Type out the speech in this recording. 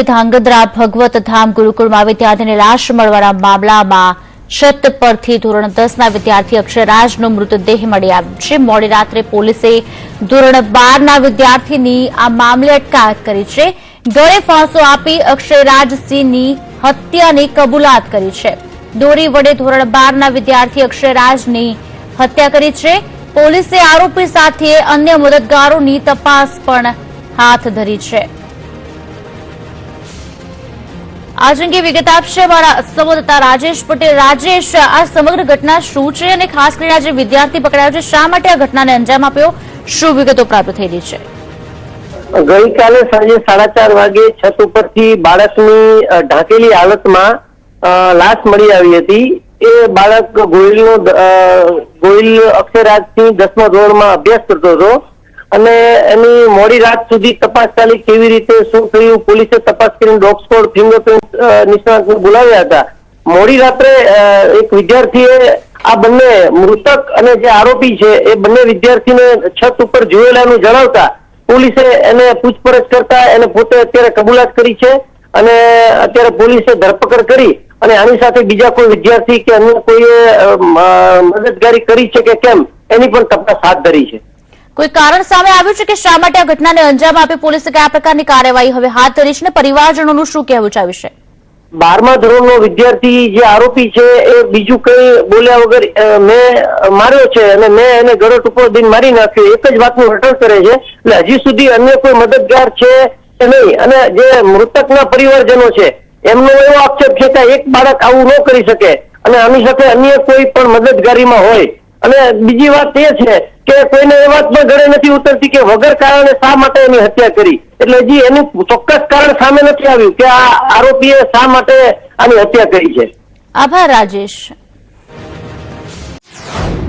ધાંગધ્રા ભગવત ધામ ગુરુકુળમાં વિદ્યાર્થીની લાશ મળવાના મામલામાં છત પરથી ધોરણ 10ના વિદ્યાર્થી અક્ષયરાજનો મૃતદેહ મળી આવ્યો છે। મોડી રાત્રે પોલીસે ધોરણ 12ના વિદ્યાર્થીની આ મામલે અટકાયત કરી છે। ગળે ફાંસો આપી અક્ષયરાજસિંહની હત્યાની કબૂલાત કરી છે। દોરી વડે ધોરણ 12ના વિદ્યાર્થી અક્ષયરાજની હત્યા કરી છે। પોલીસે આરોપી સાથે અન્ય મદદગારોની તપાસ પણ હાથ ધરી છે। आज अंगे विगत आपसे हमारा संवाददाता राजेश पटेल। राजेश, आ समग्र घटना शुं छे अने खास करीने आज विद्यार्थी पकड़ायो छे, शा माटे आ घटनाने अंजाम आप्यो, शुं विगतो प्राप्त थई रही छे? गई काले सांजे 4:30 वागे छत उपरथी बाळकनी ढांकेली हालतमां लाश मળી આવી હતી। એ બાળક ગોહિલ અક્ષયરાજસિંહ 10મા ધોરણમાં અભ્યાસ કરતો હતો અને એની મોડી રાત સુધી તપાસ ચાલી। કેવી રીતે શું થયું, પોલીસે તપાસ કરીને ડોગ સ્કોડ ફિંગરપ્રિન્ટ નિષ્ણાતને બોલાવ્યા હતા। મોડી રાત્રે એક વિદ્યાર્થીએ આ બંને મૃતક અને જે આરોપી છે એ બંને વિદ્યાર્થીને છત ઉપર જોયેલાનું જણાવતા પોલીસે એને પૂછપરછ કરતા એને પોતે અત્યારે કબૂલાત કરી છે અને અત્યારે પોલીસે ધરપકડ કરી અને આની સાથે બીજા કોઈ વિદ્યાર્થી કે અન્ય કોઈએ મદદગારી કરી છે કે કેમ એની પણ તપાસ હાથ ધરી છે। કોઈ કારણ સામે આવ્યું છે કે શા માટે આ ઘટનાને અંજામ આપી પોલીસે કયા પ્રકારની કાર્યવાહી હવે હાથ ધરી છે ને પરિવારજનોનું શું કહેવું છે આ વિશે? 12મા ધોરણનો વિદ્યાર્થી જે આરોપી છે એ બીજું કઈ બોલ્યા વગર મેં માર્યો છે અને મેં એને ગળે ટૂંકો દઈને મારી નાખ્યો એક જ વાતનું રટણ કરે છે। એટલે હજી સુધી અન્ય કોઈ મદદગાર છે કે નહીં અને જે મૃતકના પરિવારજનો છે એમનો એવો આક્ષેપ છે કે એક બાળક આવું ન કરી શકે અને આની સાથે અન્ય કોઈ પણ મદદગારીમાં હોય। અને બીજી વાત એ છે કે કોઈને એ વાત પણ ગળે નથી ઉતરતી કે વગર કારણે શા માટે એની હત્યા કરી। એટલે હજી એનું ચોક્કસ કારણ સામે નથી આવ્યું કે આ આરોપીએ શા માટે આની હત્યા કરી છે। આભાર રાજેશ।